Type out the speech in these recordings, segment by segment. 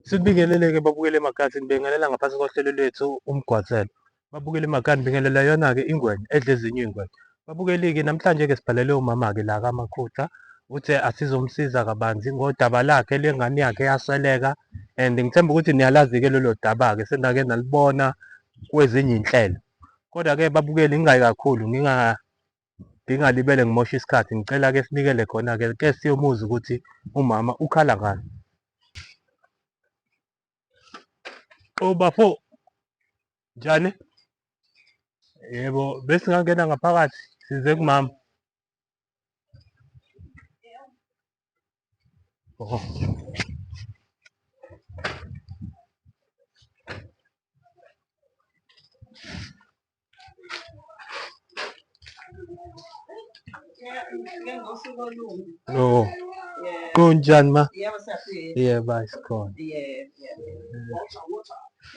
Sibingelele-ke babukele emakhaya, sinibingelela ngaphansi kohlelo lwethu Umgwazelwa. Babukele emakhaya nibingelela yona-ke ingwenya edla ezinye iy'ngwenya. Babukeli-ke namhlanje-ke sibhalele umama-ke la kaMakhutha ukuthi asizomsiza kabanzi ngodaba lakhe lengane yakhe eyasweleka, and ngithemba ukuthi niyalazi-ke lolo daba-ke senake nalibona kwezinye iy'nhlelo. Kodwa-ke babukeli ngingayi kakhulu ngingalibele ngimoshe isikhathi, ngicela-ke sinikele khona-ke ke siyomuzwa ukuthi umama ukhala ngani. Oh bafo, njani? Yebo, besingangena ngaphakathi size kumama. Oh. No. Kunjani ma? Yebo, sikhona.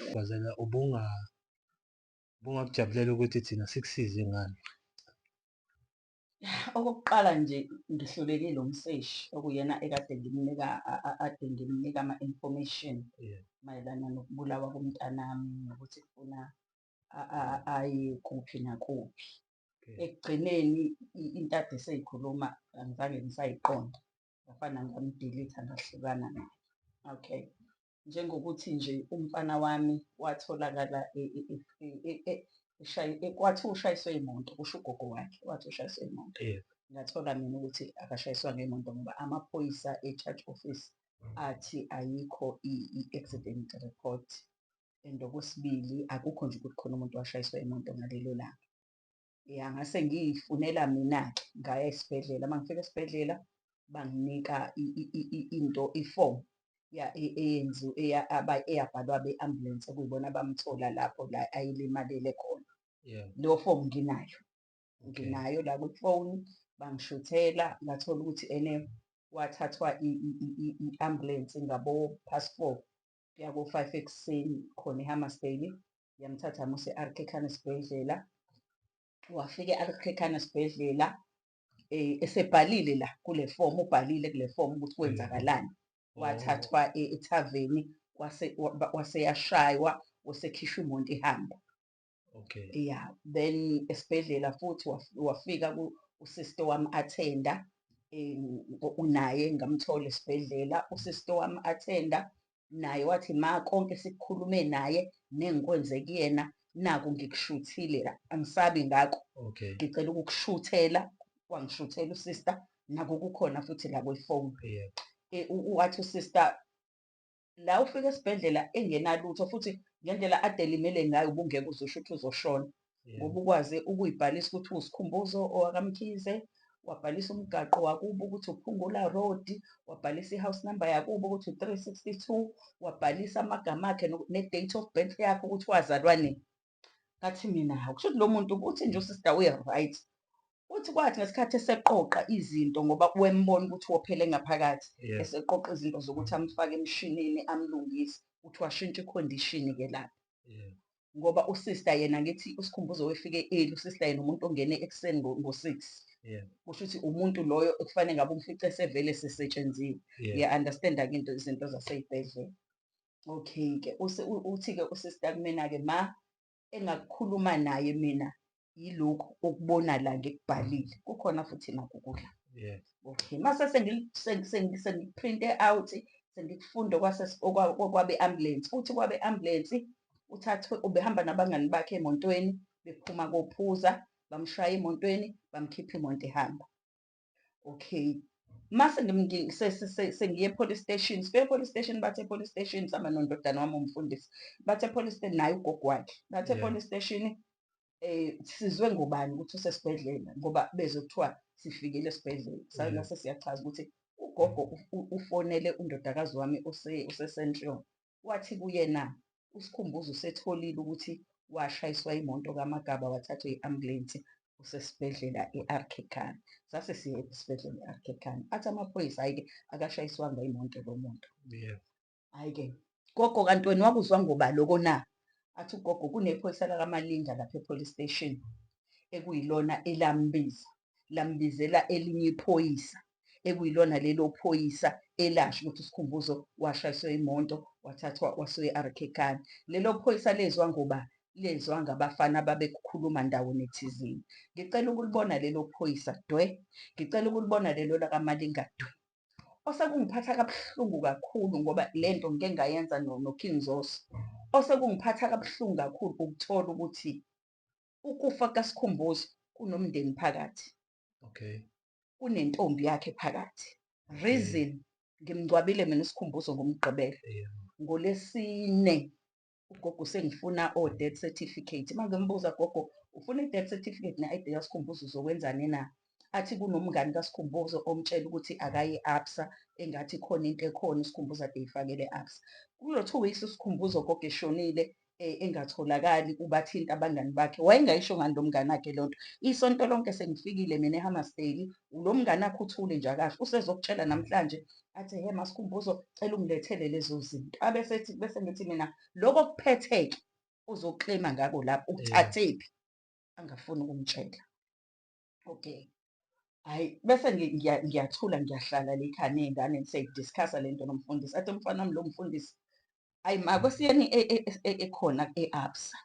Umgwazela ubungakujabulela ukuthi thina sikusize ngani? Okokuqala nje ngihlulekile umseshi okuyena ekade ngimnika ama-information mayelana nokubulawa komntanami nokuthi kufuna aye kuphi nakuphi. Ekugcineni into ade seyikhuluma angizange ngisayiqonda, ngafana ngamdelitha ngahlukana naye. Okay, njengokuthi nje umfana wami watholakala kwathiwa ushayiswe imoto, kusho ugogo wakhe wathi ushayiswe imoto. Ngathola mina ukuthi akashayiswanga imoto ngoba amaphoyisa e-charge office athi ayikho i-accident report, and okwesibili akukho nje ukuthi khona umuntu washayiswa imoto ngalelo langa. Ngase ngiyifunela mina-ke ngaya esibhedlela, uma ngifika esibhedlela banginika ifomu eyabhalwa abe-ambulensi okuyibona abamthola lapho la ayelimalele khona. Leyo fomu nginayo la kwifoni, bangishuthela ngathola ukuthi ene wathathwa i-ambulensi ngabo-4:30 kuya ko-5 ekuseni khona eHammersdale, yamthatha yamuse e-R.K. esibhedlela. Wafika e-R.K. esibhedlela esebhalile la kule fomu, ubhalile kule fomu ukuthi kwenzakalani. Wathathwa ethaveni waseyashaywa, wasekhishwa imonto ihamba. Yeah, then esibhedlela futhi wafika usister wami athenda, naye ngamthola esibhedlela. Usister wami athenda naye wathi ma konke sikukhulume naye nengikwenze kuyena naku ngikushuthile la, angisabi ngako. Ngicela ukukushuthela, wangishuthela usister, naku kukhona futhi la kwifoni. Wathi usister la ufika esibhedlela engenalutho futhi ngendlela ade elimele ngayo ubungeke uzusho ukuthi uzoshona, ngoba ukwazi ukuyibhalisa ukuthi uwusikhumbuzo owakaMkhize, wabhalisa umgaqo wakubo ukuthi uPhungula Road, wabhalisa i-house number yakubo ukuthi u-362, wabhalisa amagama akhe ne-date of birth yakhe ukuthi wazalwa nini. Ngathi mina hawu, kusho ukuthi lo muntu uthi nje usister we-right. Uthi kwathi ngesikhathi eseqoqa izinto ngoba wembona ukuthi wophele ngaphakathi, eseqoqa izinto zokuthi amfake emshinini amlungise, uthi washintsha ikhondishini-ke lapho. Ngoba usister yena ngithi usikhumbuzo wefike early, usister yena umuntu ongene ekuseni ngo-6. Kusho ukuthi umuntu loyo ekufanele ngabe umfice sevele sesetshenziwe. Understand-ke izinto zasey'bhedlela. Okay-ke uthi-ke usister kumina-ke ma engakukhuluma naye mina yilokhu okubona la ngikubhalile, kukhona futhi nakho kudla. Okay, mase sengikuprinte out, sengikufunda okwabe-ambulensi. Uthi kwabe-ambulensi uthathwe, ubehamba nabangani bakhe emotweni, bephuma kophuza, bamshaya emotweni, bamkhipha imoto ehamba. Okay, mase sengiye e-police station, sifike e-police station, bathe e-police station sama nondodana wami umfundisi, bathe e-police station naye ugogo wakhe, bathe e-police station sizwe ngobani ukuthi usesibhedlela, ngoba bezwe kuthiwa sifikile esibhedlela. Sase siyachaza ukuthi ugogo ufonele undodakazi wami use-Centurion, wathi kuyena usikhumbuzo usetholile ukuthi washayiswa imoto kaMagaba, wathathwa i-ambulensi, usesibhedlela e-R.K. Sase siye esibhedlela e-R.K. Athi amaphoyisa hhayi-ke akashayiswanga imoto lo muntu. Hhayi-ke gogo, kanti wena wakuzwa ngoba loko na? Athi ugogo kunephoyisa lakaMalinga lapha e-police station ekuyilona elambizela elinye iphoyisa ekuyilona lelo phoyisa elasho ukuthi uSikhumbuzo washayiswa imoto wathathwa wasuka e-Arkekani. Lelo phoyisa lezwa ngoba lezwa ngabafana ababekhuluma ndawonye thizeni. Ngicela ukulibona lelo phoyisa dwe, ngicela ukulibona lelo lakaMalinga dwe. Osekungiphatha kabuhlungu kakhulu ngoba lento ngike ngayenza no-King Zosi. Osekungiphatha kabuhlungu kakhulu ukuthola ukuthi ukufa kaSikhumbuzo kunomndeni phakathi. Okay. Kunentombi yakhe phakathi. Reason ngimgcwabile mina uSikhumbuzo ngomgqibelo. NgoLesine ugogo sengifuna o-death certificate. Manje ngimbuza gogo, ufuna i-death certificate ne-ID kaSikhumbuzo uzokwenzani na? Athi kunomngani kaSikhumbuzo omtshela ukuthi akaye e-Absa, engathi khona into ekhona uSikhumbuzo ade eyifakele e-Absa. Kulo 2 weeks uSikhumbuzo gogo eshonile engatholakali, ubathinta abangani bakhe. Wayengayisho ngani lo mngani wakhe lonto. Isonto lonke sengifikile mina eHammersdale, lo mngani wakhe uthule nje akahle. Usezokutshela namhlanje athi he maSikhumbuzo cela ungilethele lezo zinto. Bese ngithi mina lokho kuphetheke uzoklema ngako lapho ukuthathephi, angafuni ukumtshela. Okay. Hayi, bese ngiyathula ngiyahlala la ekhaya ney'ngane siyayidiscussa lento nomfundisi. Athi mfana wami lo mfundisi, hayi ma kwesiyeni ekhona e-Absa.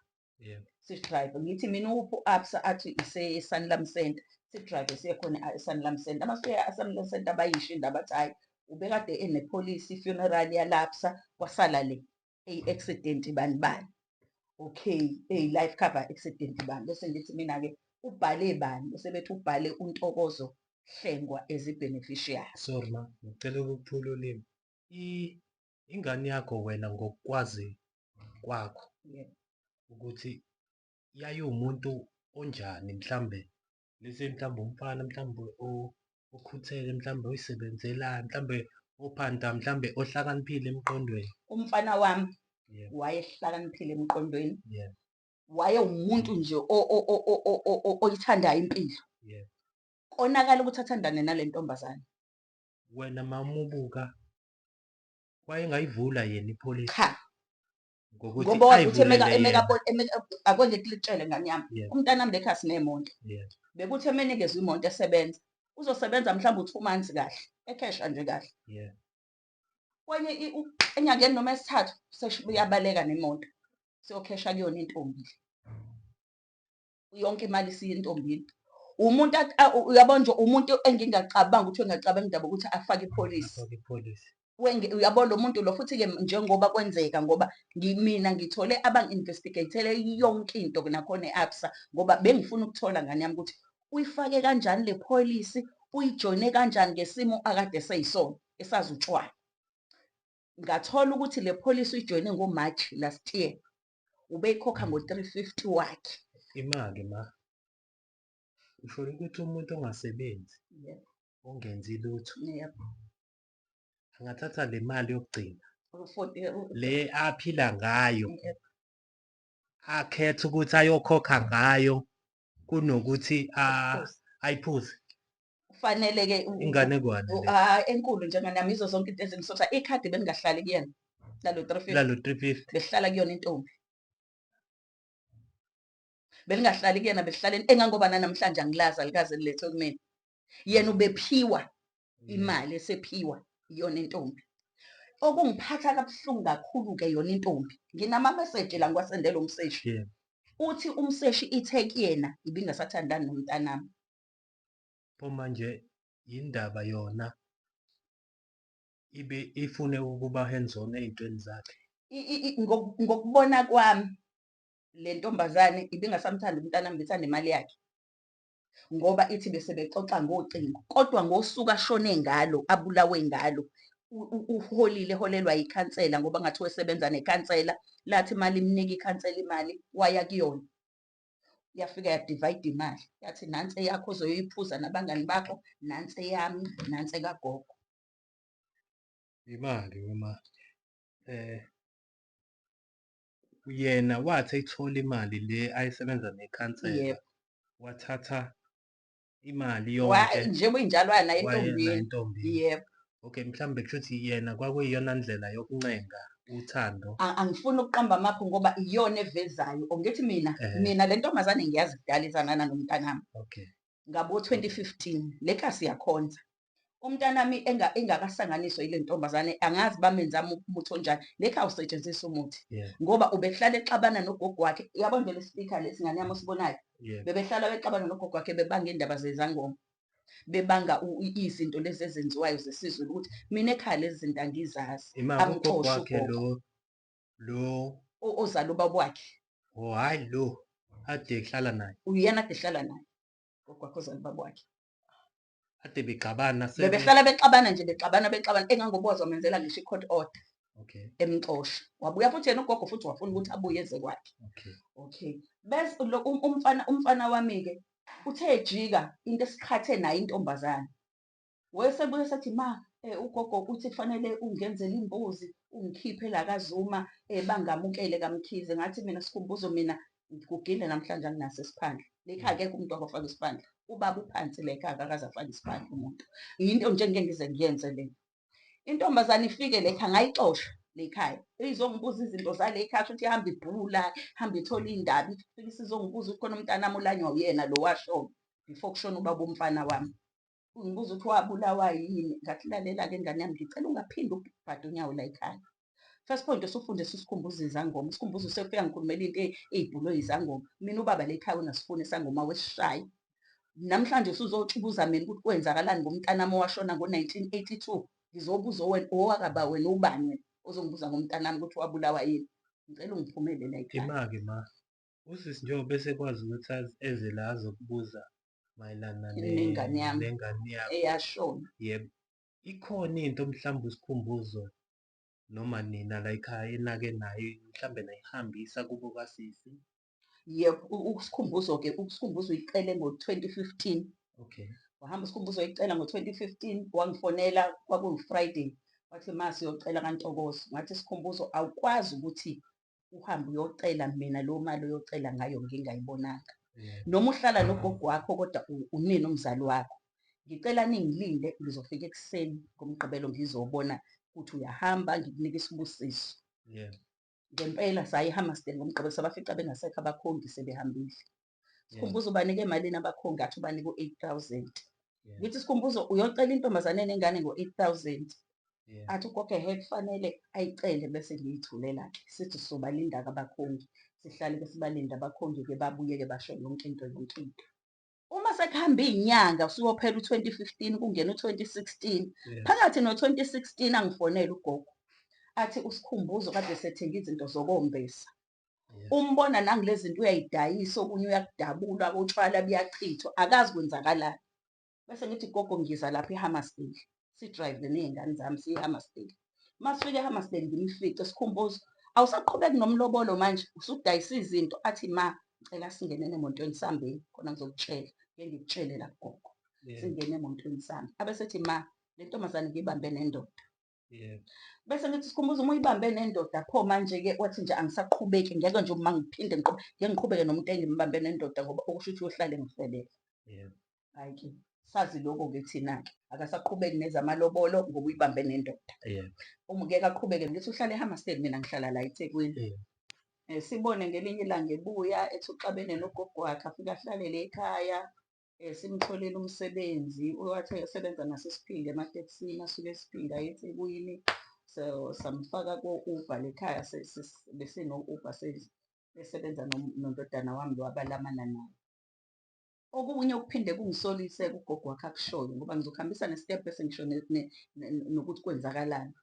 Sidrive, ngithi mina uphi u-Absa? Athi ise-Sanlam Center. Sidrive siye khona e-Sanlam Center. Amasiya e-Sanlam Center bayisho indaba athi hhayi ubekade enepholisi i-funeral yalapsa kwasala le accident bani bani. Okay, life cover accident bani. Bese ngithi mina-ke ubhale bani? Bese bethi ubhale uNtokozo Hlengwa as i-beneficiary. Sorry ma, ngicela ukuphula ulimi. Ingane yakho wena ngokukwazi kwakho ukuthi yayiwumuntu onjani, mhlambe lesi mhlambe umfana mhlambe okhuthele, mhlambe oyisebenzelayo, mhlambe ophanda, mhlambe ohlakaniphile emqondweni. Umfana wami wayehlakaniphile emqondweni. Wayewumuntu nje oyithandayo impilo. Konakala ukuthi athandane nale ntombazane. Wena mamubuka wayengayivula yena ipholisi. Cha. Ngokuthi ngoba wathi uthi ayivulele akonje kulitshele ngani yami. Umntanami lekhasi nemonto. Bekuthi emenikezwe imoto esebenza. Uzosebenza mhlawumbe u2 months kahle, ekhesha nje kahle. Kwenye enyangeni noma esithathu uyabaleka nemoto. Siyokhesha kuyona intombi. Yonke imali isiya entombini. Umuntu uyabona nje umuntu engingacabanga ukuthi engacabanga indaba ukuthi afake ipolisi. Uyabona lo muntu lo futhi-ke njengoba kwenzeka ngoba mina ngithole abang-investigatele yonke into nakhona e-Absa ngoba bengifuna ukuthola ngane yami ukuthi uyifake kanjani le pholisi, uyijoyine kanjani ngesimo akade seyisona esazi utshwala. Ngathola ukuthi le pholisi uyijoyine ngoMarch last year. Ubeyikhokha ngo-350 wakhe. Imali ma. Usho ukuthi umuntu ongasebenzi, ongenzi lutho. Angathatha le mali yokugcina le aphila ngayo, akhethe ukuthi ayokhokha ngayo kunokuthi ayiphuze. Kufanele-ke inganekwane enkulu njenganami izo zonke into ezingisotha. Ikhadi belingahlali kuyena lalo 350 belihlala kuyona intombi. Belingahlali kuyena belihlala engangoba namhlanje angilazi alikaze lilethwe kumina. Yena ubephiwa imali esephiwa iyona intombi. Okungiphatha kabuhlungu kakhulu-ke yona intombi. Nginama-message la ngiwasendele umseshi. Uthi umseshi ithe kuyena ibingasathandani nomntanami. Pho manje indaba yona ibe ifune ukuba hands on ey'ntweni zakhe. Ngokubona kwami le ntombazane ibingasamthandi umntanami, bethanda imali yakhe. Ngoba ithi bese bexoxa ngocingo, kodwa ngosuku ashone ngalo, abulawe ngalo, eholelwa yikhansela ngoba ngathi wesebenza nekhansela. Lathi imali imnika ikhansela imali waya kuyona. Yafika yadivayida imali. Yathi nansi eyakho ozoyiphuza nabangani bakho, nansi eyami, nansi ekagogo. Imali noma yena wathi ethola imali le ayisebenza nekhansela, wathatha imali yonke Njengoba injalwana entombini. Yebo. Okay, mhlambe kusho ukuthi yena kwakuyiyona ndlela yokuncenga uthando. Angifuni ukuqamba amapho ngoba iyona evezayo. Ongithi mina le ntombazane ngiyazi kudala izanana nomntanami. Okay. Ngabo 2015 lekhasi yakhonza. umntanami engakahlanganiswa ile ntombazane angazi bamenza umuthi onjani. Lekha usetshenziswa umuthi ngoba ubehlala exabana nogogo wakhe. Uyabona nje le-speaker lesi ngane yami osibonayo, bebehlala bexabana nogogo wakhe bebanga indaba zezangoma, bebanga izinto lezi ezenziwayo zesizwe ukuthi mina ekhaya lezi zinto angizazi. Angixoshe ugogo ozala ubaba wakhe. Hhayi lo ade ehlala naye, Uyena ade ehlala naye gogo wakhe ozala ubaba wakhe. ade bexabana Bebehlala bexabana nje bexabana engangoboza wamenzela ngisho i-court order. Okay. Emxosha wabuya futhi yena ugogo futhi wafuna ukuthi abuye eze kwakhe. Okay. Bese umfana wami-ke uthe ejika into esiqhathe nayo intombazane. Wesebuye sathi ma ugogo uthi kufanele ungenzele imbuzi ungikhiphe la kaZuma bangamukele kaMkhize. Ngathi mina Sikhumbuzo mina kugile namhlanje anginaso isiphandla. Lekhaya akekho umuntu wakofaka isiphandla. Ubaba uphansi lekhaya akakaze afake isiphandla umuntu. Yinto nje engeke ngize ngiyenze le. Intombazane ifike lekhaya ngayixosha lekhaya. Izongibuza izinto zalekhaya futhi ihamba ibhula, ihamba ithola indaba, ifike isizongibuza ukuthi khona umntanami olanywa uyena lo washona before kushona ubaba umfana wami. Ungibuza ukuthi wabulawa yini. Ngathi lalela-ke ngane yami ngicela ungaphinde ubhade unyawo la ekhaya. First point usufundisa uSikhumbuzo izangoma. uSikhumbuzo usefika ngikhulumela into ey'bhulwe izangoma. Mina ubaba lekhaya unasifuna isangoma wesishayi. Namhlanje usuzotshubuza mina ukuthi kwenzakalani ngomntanami owashona ngo-1982. Ngizobuza owakaba wena ubani wena ozongibuza ngomntanami ukuthi wabulawa yini. Ngicela ungiphumele la ekhaya. Ima-ke ma usisi njengoba esekwazi ukuthi eze la azokubuza mayelana nengane yami eyashona. Yebo, ikhona into mhlawumbe uSikhumbuzo noma nina la ekhaya enake nayo mhlambe nayihambisa kubo kasisi? Yebo, uSikhumbuzo-ke uSikhumbuzo uyiqele ngo-2015. Okay. Wahamba uSikhumbuzo wayicela ngo-2015 wangifonela kwakuyi-Friday. Wathi ma siyocela kaNtokozo. Ngathi Sikhumbuzo awukwazi ukuthi uhambe uyocela mina leyo mali uyocela ngayo ngingayibonanga. Noma uhlala nogogo wakho kodwa unina umzali wakho. Ngicela ningilinde ngizofika ekuseni ngomgqibelo ngizobona ukuthi uyahamba ngikunika isibusiso. Ngempela saya eHammersdale ngomgqibelo sabafica bengasekho abakhongi sebehambile. Sikhumbuzo ubanike emalini abakhongi athi ubanike u-8,000. Ngithi Sikhumbuzo uyocela intombazane enengane ngo-8,000. Athi ugogo kufanele ayicele bese ngiyithulela-ke. Sithi sizobalinda-ke abakhongi. Sihlale-ke sibalinde abakhongi-ke babuye-ke basho yonke into. Uma sekuhamba iy'nyanga usuyophela u-2015 kungena u-2016. Phakathi no-2016 angifonela ugogo. Athi uSikhumbuzo kade sethenga izinto zokombesa. Umbona nangilezi zinto uyayidayisa okunye uyakudabula utshwala buyachithwa akazi kwenzakalani. Bese ngithi gogo ngiza lapha eHammersdale. Si-drive ney'ngane zami siye eHammersdale. Masifike eHammersdale ngimfice Sikhumbuzo awusaqhubeki nomlobolo manje usudayisa izinto. Athi ma ngicela singene emotweni sihambeni khona ngizokutshela. Ngeke ngikutshele la kugogo. Singene emotweni sihambe. Abesethi ma le ntombazane ngiyibambe nendoda. Bese ngithi Sikhumbuzo uma uyibambe nendoda pho manje-ke wathi nje angisaqhubeki ngeke nje uma ngiphinde ngeke ngiqhubeke nomuntu engimbambe nendoda ngoba okusho ukuthi uyohlale ngifelele. Hhayi-ke sazi lokho-ke thina-ke akasaqhubeki nezamalobolo ngoba uyibambe nendoda. Ngeke aqhubeke ngithi uhlala eHammersdale mina ngihlala la eThekwini. Sibone ngelinye ilanga ebuya ethi uxabene nogogo wakhe afike ahlalele ekhaya. Simtholele umsebenzi wathi esebenza nasesiphinde ematekisini asuke esiphinde aye eThekwini. So samfaka ko-Uber lekhaya besino-Uber esebenza nondodana wami lo abalamana naye. Okunye okuphinde kungisolise-ke ugogo wakhe akushoyo ngoba ngizokuhambisa ne-step bese ngisho nokuthi kwenzakalani.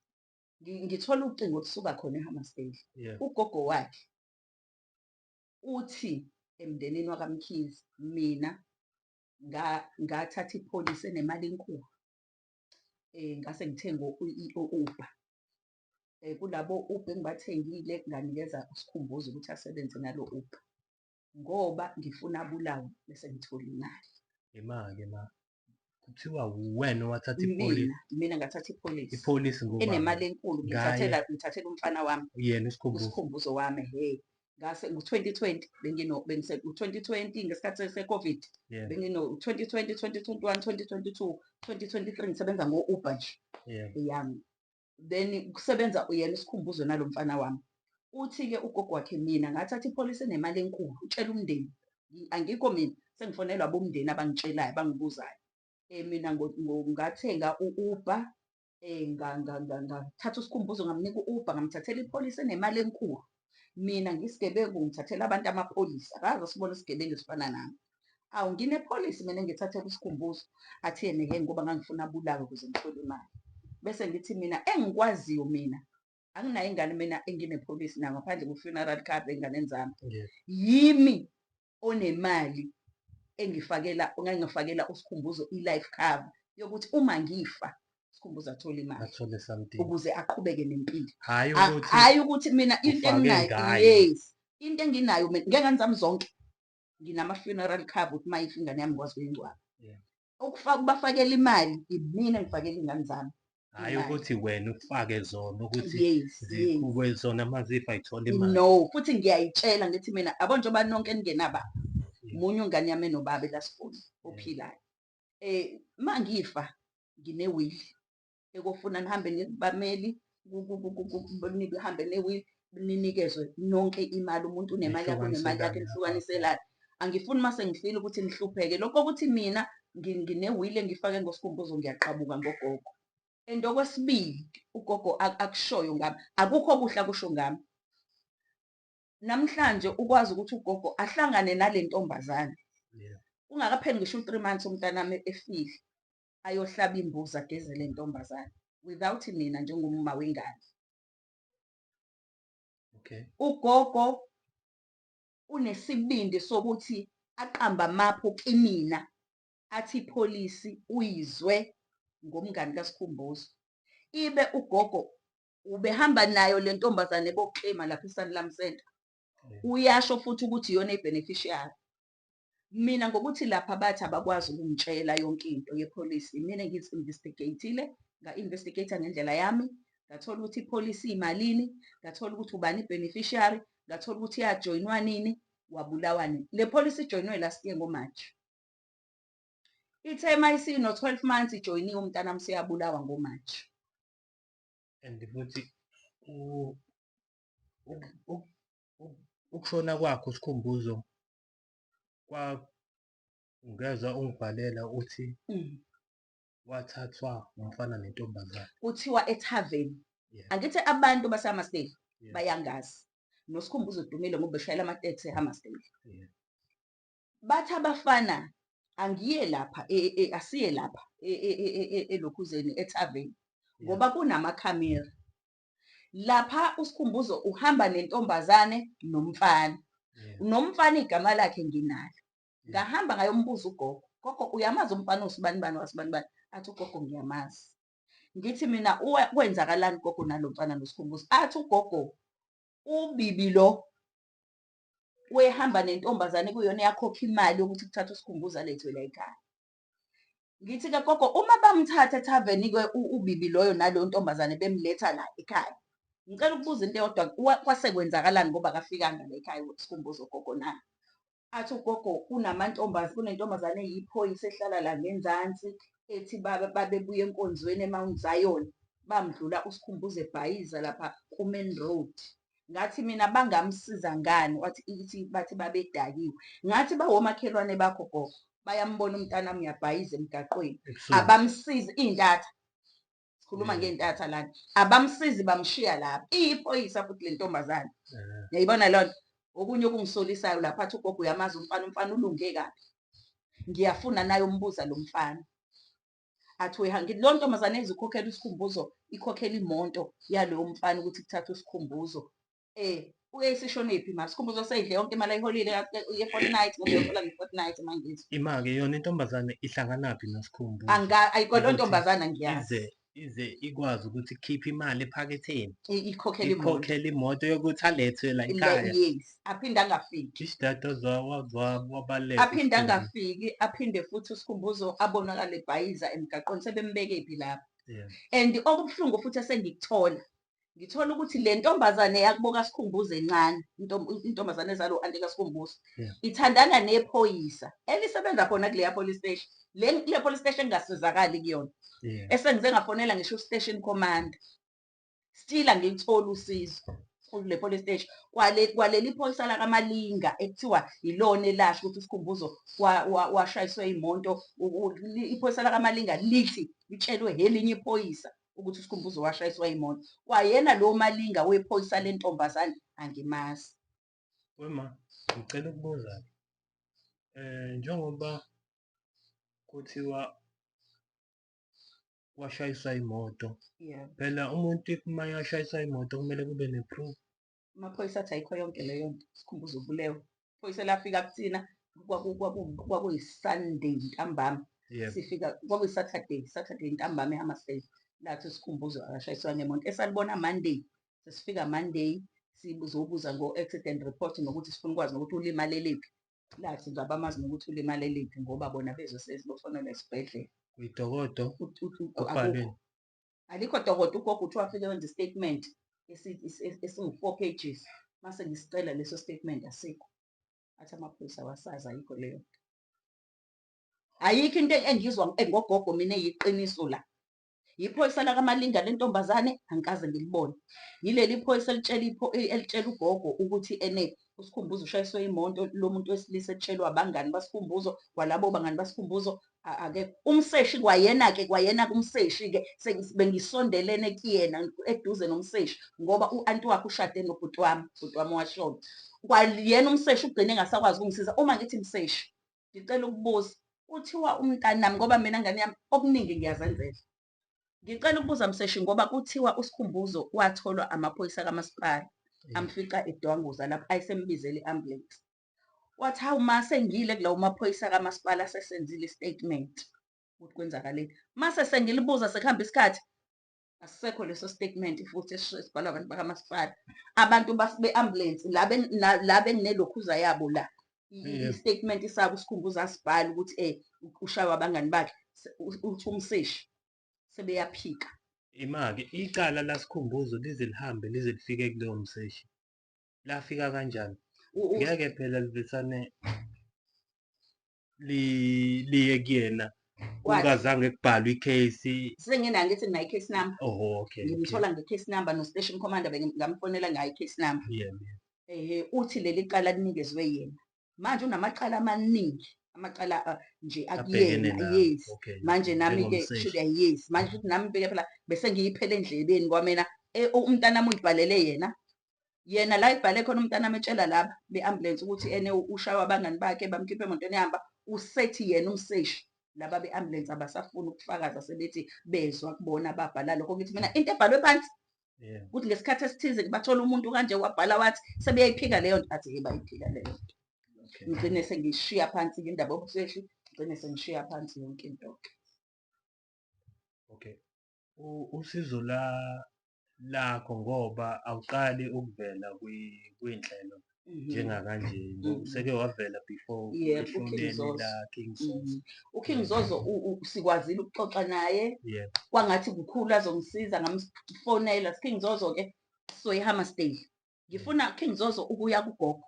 Ngithola ucingo olusuka khona eHammersdale. Ugogo wakhe uthi emndenini wakaMkhize mina ngathatha ipholisi enemali enkulu. Ngase ngithenga u-Uber. Kulabo Uber engibathengile nganikeza uSikhumbuzo ukuthi asebenze nalo Uber ngoba ngifuna abulawe bese ngithola imali. Ima-ke ma kuthiwa wena wathatha ipholisi? Mina ngathatha ipholisi. Ipholisi ngobani? Enemali enkulu ngithathela umfana wami. Yena uSikhumbuzo wami. Ngase ngo-2020 u-2020 ngesikhathi se-COVID. Bengino-2020, 2021, 2022, 2023 ngisebenza ngo-Uber nje. Yami. Then kusebenza yena uSikhumbuzo nalo mfana wami. Uthi-ke ugogo wakhe mina ngathatha ipholisi enemali enkulu utshela umndeni. Angikho mina sengifonelwa abomndeni abangitshelayo abangibuzayo. Mina ngathenga u-Uber, ngathatha usikhumbuzo ngamnika u-Uber, ngamthathela ipholisi enemali enkulu. Mina ngisigebengu ngithathela abantu amapholisi, akaze sibone isigebengu esifana nami. Awu nginepholisi mina engithathela isikhumbuzo, athi yena ngoba ngangifuna abulawe ukuze ngithole imali. Bese ngithi mina engikwaziyo mina, anginayo ingane mina enginepholisi na ngaphandle kwe-funeral cover ey'nganeni zami. Yimi onemali ongangifakela usikhumbuzo i-life cover yokuthi uma ngifa usikhumbuzo athole imali ukuze aqhubeke nempilo. Hhayi ukuthi mina into enginayo, yes, into enginayo mina ngengane zami zonke nginama-funeral cover ukuthi mayifa ingane yami ngikwazi ukuyingcwaba. Ukubafakela imali imina engifakela iy'ngane zami. Hhayi ukuthi wena ufake zona ukuthi zikube zona mazifa ayithole imali. No, futhi ngiyayitshela ngithi mina yabo njengoba nonke ningenababa, munye ungane yami enobaba elasifuni ophilayo. Mangifa ngine-will ekofuna nihambe nibameli nihambe ne-will ninikezwe nonke imali. Umuntu unemali yakhe, unemali yakhe, nihlukaniselane. Angifuni mase ngifile ukuthi nihlupheke. Lokho ukuthi mina ngine-will engifake ngosikhumbuzo ngiyaqhamuka ngogogo. And okwesibili, ugogo akushoyo ngami, akukho okuhle akusho ngami. Namhlanje ukwazi ukuthi ugogo ahlangane nale ntombazane. Kungakapheli ngisho u-3 months umntanami efile, ayohlaba imbuzi ageze le ntombazane without mina njengomma wengane. Ugogo unesibindi sokuthi aqamba amapho kimina athi ipholisi uyizwe ngomngani kaSikhumbuzo. Ibe ugogo ubehamba nayo le ntombazane eboklema lapha eSanlam Center. Uyasho futhi ukuthi iyona i-beneficiary. Mina ngokuthi lapha bathi abakwazi ukungitshela yonke into yepholisi, mina ngizi-investigatile, nga-investigate ngendlela yami, ngathola ukuthi ipholisi imalini, ngathola ukuthi ubani i-beneficiary, ngathola ukuthi yajoyinwa nini, wabulawa nini. Le pholisi ijoyinwe last year ngoMashi. Ithe mayisino 12 months ijoyiniwe umntanami seyabulawa ngoMashi. And futhi ukushona kwakho usikhumbuzo ungezwa ungibhalela uthi wathathwa umfana nentombazane. Kuthiwa ethaveni. Angithi abantu baseHammersdale bayangazi. Nosikhumbuzo Dumile ngoba beshayela amateksi eHammersdale. Bathi abafana angiye lapha asiye lapha elokhuzeni ethaveni ngoba kunamakhamera. Lapha usikhumbuzo uhamba nentombazane nomfana. Nomfana igama lakhe nginalo. Ngahamba ngayombuza ugogo. Gogo uyamazi umfana osibanibani wasibanibani? Athi ugogo ngiyamazi. Ngithi mina kwenzakalani gogo nalo mfana nosikhumbuzo? Athi ugogo ubibi lo wehamba nentombazane kuyona yakhokha imali yokuthi kuthatha usikhumbuzo alethwe la ekhaya. Ngithi-ke gogo uma bamthatha ethaveni-ke ubibi loyo naleyo ntombazane bemletha la ekhaya, ngicela ukubuza into eyodwa, kwasekwenzakalani ngoba akafikanga la ekhaya usikhumbuzo gogo na? Athi ugogo kunentombazane eyiphoyisa ehlala la ngenzansi ethi babebuya enkonzweni eMount Zion, bamdlula usikhumbuzo eBhayiza lapha ku-Main Road. Ngathi mina bangamsiza ngani, bathi babedakiwe. Ngathi bawomakhelwane bakho gogo, bayambona umntanami uyaBhayiza emgaqweni, abamsizi iy'ntatha. Sikhuluma ngey'ntatha lana, abamsizi bamshiya lapha. Iyiphoyisa futhi le ntombazane. Yayibona lona? Okunye okungisolisayo lapha athi ugogo uyamazi umfana ulunge kabi. Ngiyafuna naye umbuza lo mfana. Athi lo ntombazane ezikhokhela usikhumbuzo, ikhokhela imonto yaloyo mfana ukuthi kuthathe usikhumbuzo. Uyayisishonephi manje? Isikhumbuzo seyidle yonke imali ayiholile ye-fortnight ngoba uyohola nge-fortnight mangithi. Ima-ke yona intombazane ihlanganaphi nosikhumbuzo? Ayikho lo ntombazane angiyazi. Ize ikwazi ukuthi ikhiphe imali ephaketheni. Ikhokhela imoto yokuthi alethwe la ekhaya. Yes, aphinde angafiki. Wabaleka. Aphinde angafiki, aphinde futhi usikhumbuzo abonakale eBhayiza emgaqweni sebembekephi lapha. And okubuhlungu futhi esengikuthola, ngithola ukuthi le ntombazane yakubo kaSikhumbuzo encane, intombazane ezalo anti kaSikhumbuzo, ithandana nephoyisa elisebenza khona kuleya police station. Le police station engasizakali kuyona. Esengize ngafonela ngisho u-station commander. Still angilitholi usizo. kule police station, kwaleli iphoyisa lakamalinga ekuthiwa ilona elasho ukuthi uSkhumbuzo washayiswa imoto. Iphoyisa lakamalinga lithi litshelwe elinye iphoyisa ukuthi uSkhumbuzo washayiswa imoto. Kwayena lo malinga wephoyisa lentombazane angimazi. Wema, ngicela ukubuza njengoba kuthiwa washayiswa imoto, phela umuntu uma yashayiswa imoto kumele kube ne-proof. Amaphoyisa athi ayikho yonke leyo nto, uSkhumbuzo ubulewe. Iphoyisa lafika kuthina kwakuyi-Sunday ntambama. Sifika Saturday ntambama eHammersdale. Lathi uSkhumbuzo akashayiswa ngemoto. Esalibona Monday, sesifika Monday sizobuza ngo-accident report nokuthi sifuna ukwazi nokuthi ulimaleliphi. Lathi nje abamazi nokuthi ulimaleliphi ngoba bona bezosezibofonela esibhedlela. Kuyitokodo Akukho. Alikho tokodo. Ugogo uthi wafike wenza i-statement esingu-4 pages. Mase ngisicela leso statement asikho. Athi amaphoyisa wasazi ayikho leyo nto. Ayikho into engizwa ngogogo mina eyiqiniso la. Yiphoyisa lakamalinga lentombazane angikaze ngilibone. Yileli phoyisa elitshela ugogo ukuthi uSkhumbuzo ushayiswe imoto, lo muntu wesilisa etshelwa abangani baSkhumbuzo, kwalabo bangani baSkhumbuzo akekho. Umseshi kwayena-ke umseshi-ke bengisondelene kuyena eduze nomseshi ngoba u-anti wakhe ushade nobhuti wami washona. Kwayena umseshi ugcine engasakwazi ukungisiza. Uma ngithi mseshi, ngicela ukubuza, kuthiwa umntanami ngoba mina ngane yami okuningi ngiyazenzela. Ngicela ukubuza mseshi ngoba kuthiwa uSkhumbuzo watholwa amaphoyisa kamasipala amfica edwanguza lapho ayesembizele i-ambulance. Wathi hawu mase ngile kulawo maphoyisa kamasipala sesenzile i-statement ukuthi kwenzakaleni. Mase sengilibuza sekuhamba isikhathi asisekho leso statement futhi esibhalwa abantu bakamasipala. Abantu be-ambulance la benginelokhuza yabo la. I-statement sabo uSkhumbuzo asibhala ukuthi ushaywa abangani bakhe uthi umseshi sebeyaphika. Ima-ke icala laSkhumbuzo lize lihambe lize lifike kuleyo mseshi. Lafika kanjani? Ngeke phela livesane liye kuyena kungazange kubhalwe i-case. Senginayo ngithi nginayo i-case number. Okay. Ngimthola nge-case number no-station commander bengamfonela ngayo i-case number. Uthi leli qala linikezwe yena. Manje unamaqala amaningi. Amaqala nje akuyena. Yes. Manje nami-ke yes. Manje futhi nami-ke phela bese ngiyiphele endlebeni kwamina umntanami uyibhalele yena. Yena la ibhale khona umntanami etshela laba be-ambulance ukuthi ushaywa abangani bakhe bamkhipha emotweni ehamba. Usethi yena umseshi laba be-ambulance abasafuna ukufakaza sebethi bezwa kubona babhala lokho. Ngithi mina into ebhalwe phansi ukuthi ngesikhathi esithize bathola umuntu kanje wabhala wathi sebeyayiphika leyo nto. Athi bayiphika leyo nto. Ngigcine sengishiya phansi indaba yobuseshi, ngigcine sengishiya phansi yonke into-ke. Okay. Usizo lakho ngoba awuqali ukuvela kwinhlelo njengakanje, useke wavela before ehlelweni la King Zozo. UKing Zozo sikwazile ukuxoxa naye. Kwangathi kukhulu azongisiza ngamfonela. King Zozo-ke so eHammersdale. Ngifuna King Zozo ukuya kugogo.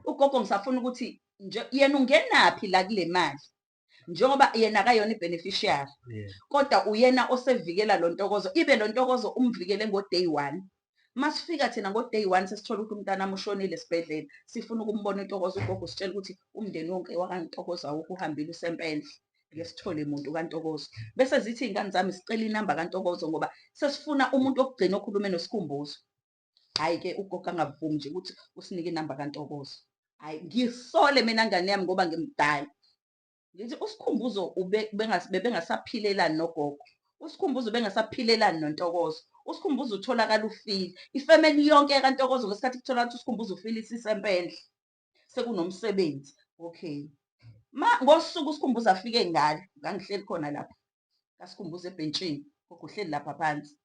Ugogo ngisafuna ukuthi yena ungenaphi la kule mali njengoba yena akayona i-beneficiary, kodwa uyena osevikela lo ntokozo. Ibe lo ntokozo umvikele ngo-day 1. Masifika thina ngo-day 1 sesithola ukuthi umntanami ushonile esibhedlela, sifuna ukumbona intokozo. Ugogo sitshela ukuthi umndeni wonke wakantokozo awukho, uhambile usempendle. Ngeke sithole muntu kaNtokozo. Bese zithi iy'ngane zami sicela inamba kaNtokozo ngoba sesifuna umuntu wokugcina okhulume noSkhumbuzo. Hhayi-ke ugogo angavumi nje ukuthi usinike inamba kaNtokozo. Hhayi, ngisole mina ngane yami ngoba ngimdala. Ngithi uSkhumbuzo bebengasaphilelani nogogo. uSkhumbuzo bengasaphilelani noNtokozo. uSkhumbuzo utholakala ufile. Ifamily yonke kaNtokozo ngesikhathi kutholakala ukuthi uSkhumbuzo ufile isisempendle. Sekunomsebenzi. Okay. Ngosuku uSkhumbuzo afike ngalo, ngangihleli khona lapha kaSkhumbuzo ebhentshini, gogo uhleli lapha phansi.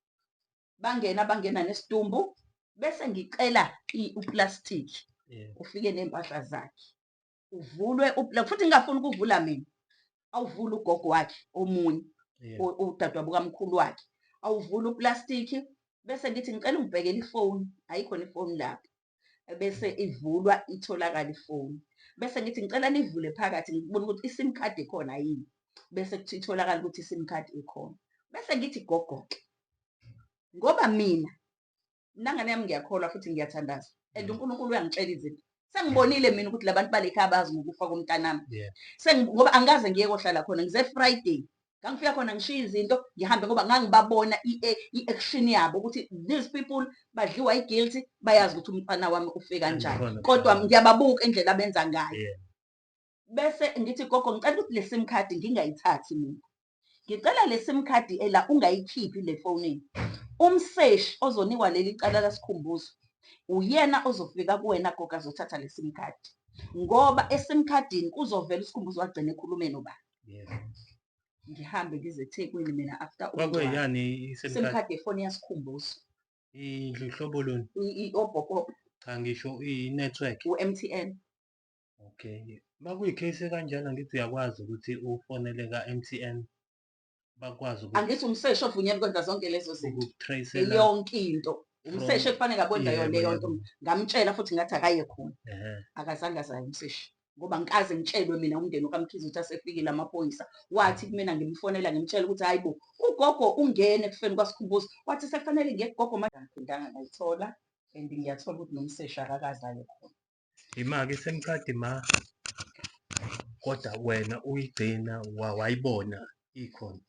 Bangena nesidumbu bese ngicela uplastic. Ufike nempahla zakhe. Uvulwe futhi ngingafuni ukuvula mina. Awuvula ugogo wakhe omunye, udadewabo kamkhulu wakhe. Awuvula uplastic bese ngithi ngicela ungibhekele ifoni. Ayikhona ifoni lapho. Bese ivulwa itholakala ifoni. Bese ngithi ngicela nivule phakathi ngibone ukuthi i-sim card ikhona yini. Bese kuthi itholakala ukuthi i-sim card ikhona. Bese ngithi gogo-ke ngoba mina nangane yami ngiyakholwa futhi ngiyathandaza and uNkulunkulu uyangitshela izinto. Sengibonile mina ukuthi labantu balekhaya bazi ngokufa komntanami. Ngoba angikaze ngiye kohlala khona ngize Friday. Ngangifika khona ngishiya izinto ngihambe ngoba ngangibabona i-action yabo ukuthi these people badliwa i-guilt bayazi ukuthi umfana wami ufe kanjani. Kodwa ngiyababuka indlela abenza ngayo. Bese ngithi gogo ngicela ukuthi le sim card ngingayithathi mina. Ngicela le sim card ela ungayikhiphi le fonini. Umseshi ozonikwa leli cala lasikhumbuzo uyena ozofika kuwena gogo azothatha le sim card. Ngoba esim cardini kuzovela isikhumbuzo wagcina ekhulume nobani. Ngihambe ngize eThekwini mina after kwakuyani sim card yefoni yasikhumbuzo. Ihlobo luni? Obhobho. Cha ngisho i-network. U-MTN. Okay. Makuyicase kanjalo ngithi uyakwazi ukuthi ufonele ka-MTN bakwazi ukuthi angithi umseshi ovunyelwe ukwenza zonke lezo zinto. ukutracela yonke into. Umseshi ekufanele akwenza yona leyo nto. Ngamtshela futhi ngathi akaye khona. Akazange azayo umseshi. Ngoba ngikaze ngitshelwe mina umndeni ukaMkhize ukuthi asefikile amaphoyisa. Wathi kumina ngimfonela ngimtshela ukuthi hayibo ugogo ungene ekufeni kwasikhumbuzo. Wathi sekufanele ngiye kugogo manje ngidanga ngayithola and ngiyathola ukuthi nomseshi akakazayo khona. Imaki semcadi ma kodwa wena uyigcina wayibona ikhona.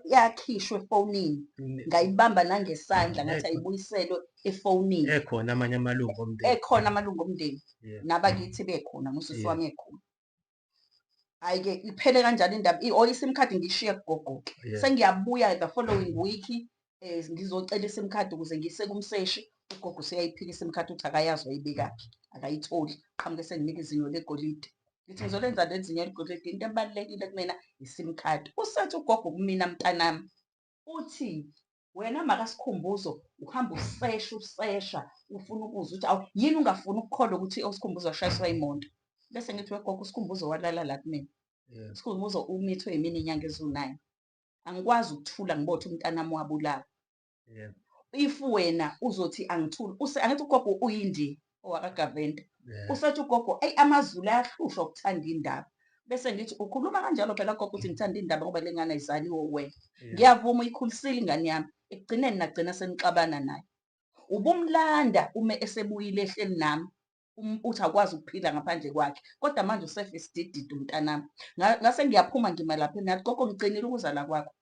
Yakhishwa efonini. Ngayibamba nangesandla ngathi ayibuyiselwe efonini. Ekhona amanye amalungu omndeni. Ekhona amalungu omndeni. Nabakithi bekhona ngusisi wami ekhona. Hayi-ke iphele kanjani indaba i-sim card ngishiya kugogo. Sengiyabuya the following week ngizocela isim card ukuze ngise kumseshi. Ugogo useyayiphika isim card uthi akayazi wayibekaphi. Akayitholi. Qhamuke senginika izinyo legolide. Ngithi ngizolenza leli zinyo legolide into ebalulekile kumina isim card. Usethi ugogo kumina mntanami. Uthi wena makasikhumbuzo uhamba usesha ufuna ukuzwa ukuthi awu yini ungafuni ukukholwa ukuthi osikhumbuzo washayiswa imoto. Bese ngithi wegogo usikhumbuzo walala la kumina. Isikhumbuzo umithwe yimini inyanga ezu9. Angikwazi ukuthula ngibothe umntanami wabulawa. If wena uzothi angithuli angithi ugogo uyindi owakagavenda. Usethi ugogo amazulu ayahlushwa ukuthanda indaba. Bese ngithi ukhuluma kanjalo phela gogo ukuthi ngithanda indaba ngoba lengane ayizaliwe wena. Ngiyavuma uyikhulisile ingane yami. Ekugcineni nagcina senixabana naye. Ubumlanda ume esebuyile ehleli nami. Uthi akwazi ukuphila ngaphandle kwakhe. Kodwa manje usefe isidididi umntanami. Ngase ngiyaphuma ngima lapha nathi gogo ngigcinile ukuzala kwakho.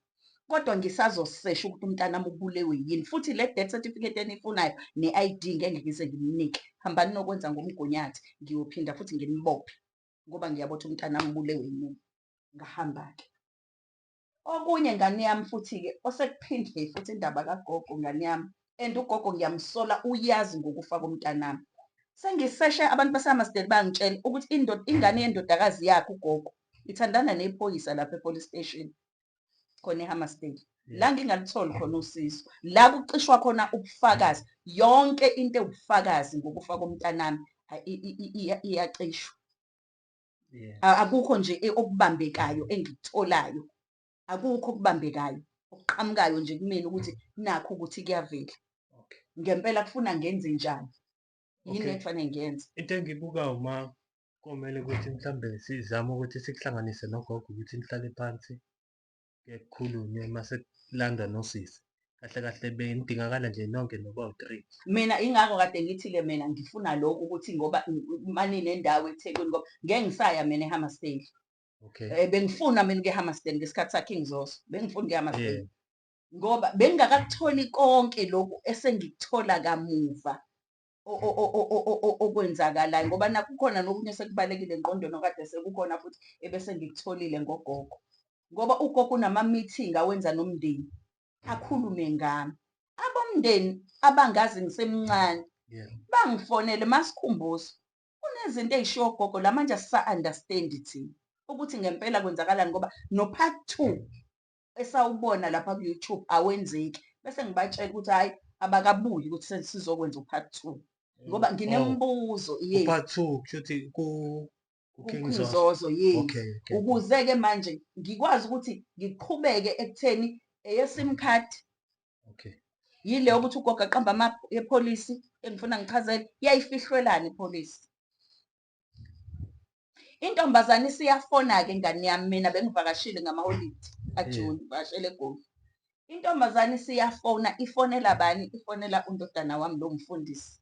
Kodwa ngisazosesha ukuthi umntanami ubulewe yini. Futhi le death certificate enifunayo ne-ID ngeke ngize ngimnike. Hambani nokwenza ngomgunyathi ngiyophinda futhi nginibophe. Ngoba ngiyabotha umntanami ubulewe yini. Ngahamba-ke. Okunye ngane yami futhi-ke osekuphindile futhi indaba kagogo ngane yami. And ugogo ngiyamsola uyazi ngokufa komntanami. Sengiseshe abantu baseHammersdale bangitshela ukuthi ingane yendodakazi yakhe ugogo ithandana nephoyisa lapha epolice station khona eHammersdale. La ngingalitholi khona usizo. La kucishwa khona ubufakazi. Yonke into ewubufakazi ngokufa komntanami iyacishwa. Akukho nje okubambekayo engikutholayo. Akukho okubambekayo okuqhamukayo nje kumina ukuthi nakho ukuthi kuyavela. Ngempela kufuna ngenze njani. Yini ekufanele ngiyenze? Into engibuka uma komele ukuthi mhlambe sizame ukuthi sikuhlanganise nogogo ukuthi nihlale phansi kukhulunywe mase kulandwa nosisi. Kahle kahle benidingakala nje nonke nobawu-3. Mina ingakho kade ngithi-ke mina ngifuna lokho ukuthi ngoba mani nendawo eThekwini ngoba ngeke ngisaya mina eHammersdale. Bengifuna mina ke-Hammersdale ngesikhathi sakhe ingizoso. Bengifuna ke-Hammersdale. Ngoba bengingakakutholi konke lokhu esengikuthola kamuva okwenzakalayo ngoba nakukhona nokunye sekubalekile engqondweni okade sekukhona futhi ebese ngikutholile ngogogo. Ngoba ugogo unama-meeting awenza nomndeni akhulume ngami. Abomndeni abangazi ngisemncane bangifonele masikhumbuzo. Kunezinto ey'shiwo gogo la manje asisa-understand thina ukuthi ngempela kwenzakalani ngoba no-part 2 esawubona lapha ku-YouTube awenzeki. Bese ngibatshela ukuthi hhayi abakabuyi ukuthi sizokwenza u-part 2 ngoba nginembuzo u-part 2 kushuthi King Zozo yes. Ukuze-ke manje ngikwazi ukuthi ngiqhubeke ekutheni eyesim card. Yile ukuthi ugogo aqamba epolisi engifuna ngichazele yayifihlwelani ipolisi. Intombazane isiyafona-ke ngane yami mina bengivakashile ngamaholidi kaJuni ngivakashele eGoli. Intombazane siyafona, ifonela bani? Ifonela undodana wami lo mfundisi.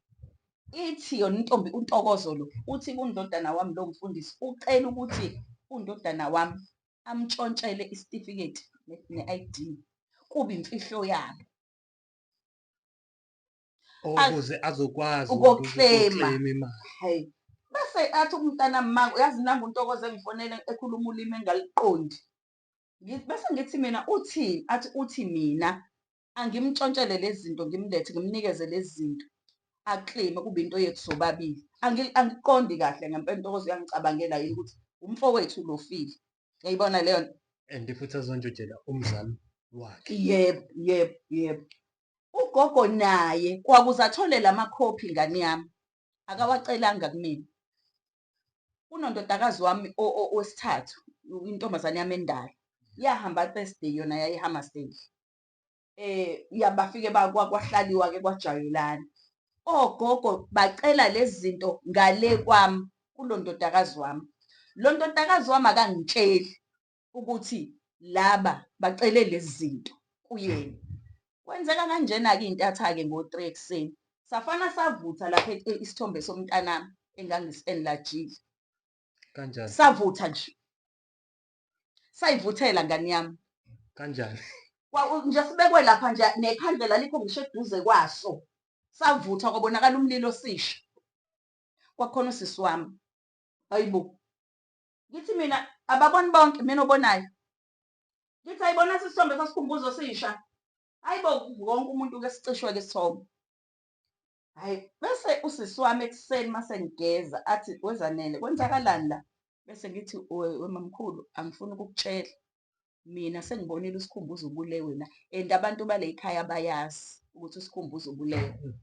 Ithi yona intombi uNtokozo lo, uthi kundodana wami lo mfundisi, ucela ukuthi undodana wami amtshontshele isitifiketi ne-ID. Kube imfihlo yabo. ukuze azokwazi Ukukleyima. imali. Hayi. Bese athi umntana mama, uyazi nangu uNtokozo engifonele ekhuluma ulimi engaliqondi. Bese ngithi mina uthini? Athi uthi mina angimtshontshele lezi zinto ngimlethe ngimnikeze lezi zinto. Akleyime kube into yethu sobabili. Angiqondi kahle ngempela Ntokozo uyangicabangela yini ukuthi umfowethu lofile. Uyayibona leyo nto? And futhi azontshontshelwa umzali wakhe. Yebo, yebo, yebo. Ugogo naye kwakuze athole lamakhophi ngane yami. Akawacelanga kumina. Unondodakazi wami owesithathu, intombazane yami endala. Yahamba Thursday yona yayiHammersdale. Bafike kwahlaliwa-ke kwajayelana. Ogogo bacela lezi zinto ngale kwami kulo ndodakazi wami. Lo ndodakazi wami akangitsheli ukuthi laba bacele lezi zinto kuyena. Kwenzeka kanjena-ke intatha-ke ngo-3 ekuseni. Safana savutha lapha isithombe somntanami engangisi-enlarge-ile. Kanjani? Savutha nje. Sayivuthela ngane yami. Kanjani? Nje sibekwe lapha nje nekhandlela likho ngisho eduze kwaso. Savutha kwabonakala umlilo sisha. Kwakhona usisi wami. Hayibo. Ngithi mina ababoni bonke mina obonayo. Ngithi ayibona sisithombe sasikhumbuzo sisha. Hayibo wonke umuntu ke sicishwe ke sithombe. Hayi bese usisi wami ekuseni mase ngigeza athi wezanele kwenzakalani la? Bese ngithi wemamkhulu angifuni ukukutshela. Mina sengibonile usikhumbuzo ubulewe la and abantu bale ekhaya bayazi ukuthi usikhumbuzo ubulewe.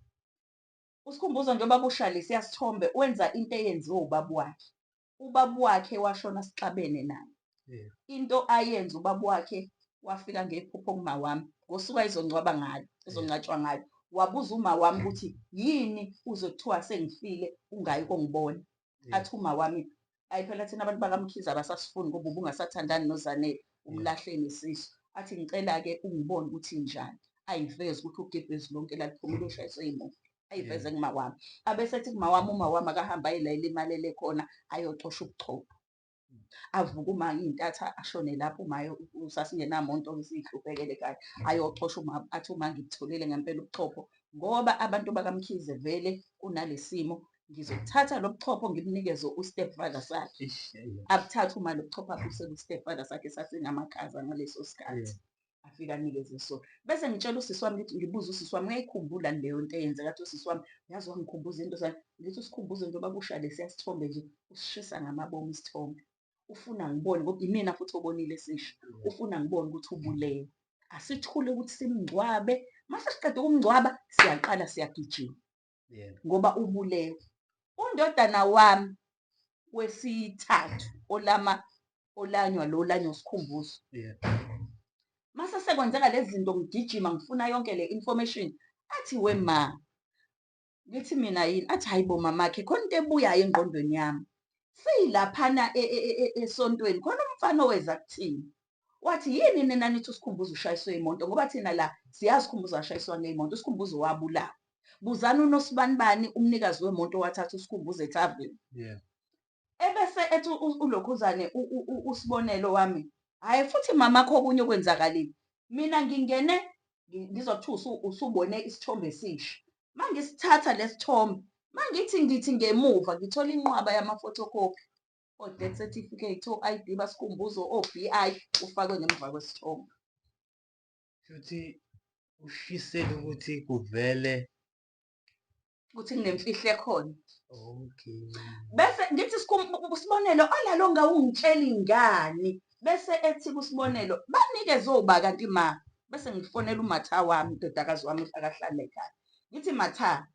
Usikhumbuzo njengoba bushalisa yasithombe wenza into eyenziwe ubaba wakhe. Ubaba wakhe washona sixabene naye. Into ayenza ubaba wakhe wafika ngephupho kuma wami ngosuku izongcwaba ngalo, izongcatshwa ngalo. Wabuza uma wami ukuthi yini uzokuthiwa sengifile ungayi kongibona. Athi uma wami ayi phela thina abantu bakaMkhize abasasifuni ngoba ubungasathandani noZanele umlahle nesisu. Athi ngicela-ke ungibone ukuthi njani. Ayiveze ukuthi ugebhezi lonke laliphumile ushayiswe imoto. Ayiveze kuma wami. Abese ethi kuma wami uma wami akahamba ayilayela imali elekhona ayocosha ubuchopho. Avuka uma intatha ashone lapho umayo sasingenamonto sihluphekele ekhaya. Ayocosha uma athi uma ngikutholile ngempela ubuchopho ngoba abantu bakaMkhize vele kunalesimo ngizokuthatha lo buchopho ngimnikeze u-stepfather sakhe. Abuthatha uma lo buchopho abuse ku-stepfather sakhe sasingamakhaza ngaleso sikhathi. Afika anikeze sona. Bese ngitshela usisi wami ngithi ngibuza usisi wami uyayikhumbula leyo nto eyenzeka athi usisi wami yazi wangikhumbuza into zami. Ngithi usikhumbuze njengoba kusha lesiya sithombe nje usishisa ngamabomu isithombe. Ufuna ngibone ngoba imina futhi obonile sisho. Ufuna ngibone ukuthi ubulewe. Asithule ukuthi simngcwabe. Mase siqeda ukumngcwaba siyaqala siyagijima. Ngoba ubulewe. Undodana wami wesithathu olanywa lo lanywa usikhumbuzo. Mase sekwenzeka lezi zinto ngigijima ngifuna yonke le information. Athi wema. Ngithi mina yini? Athi hayibo mamakhe khona into ebuyayo engqondweni yami. Silaphana esontweni khona umfana oweza kuthini. Wathi yini nina nithi usikhumbuzo ushayiswe imoto ngoba thina la siyazi usikhumbuzo washayiswa ngemoto. Usikhumbuzo wabulawa. Buzana uNosibanibani umnikazi wemoto wathatha usikhumbuzo eThaveni. Ebese ethi ulokhuzane usibonelo wami. Hayi futhi mamakho okunye okwenzakalile. Mina ngingene ngizokuthiwa usubone isithombe esisha. Mangisithatha lesithombe, mangithi ngemuva ngithola inqwaba yama-photocopy. O-death certificate, o-ID basikhumbuzo, o-BI ufakwe ngemuva kwesithombe. Futhi ushisela ukuthi kuvele Ukuthi kunemfihlo ekhona. Okay. Bese ngithi usibonelo alalo ngawungitsheli ngani. Bese ethi kusibonelo banikeze oba kanti ma. Bese ngifonela uMatha wami indodakazi wami akahlala ekhaya. Ngithi Matha,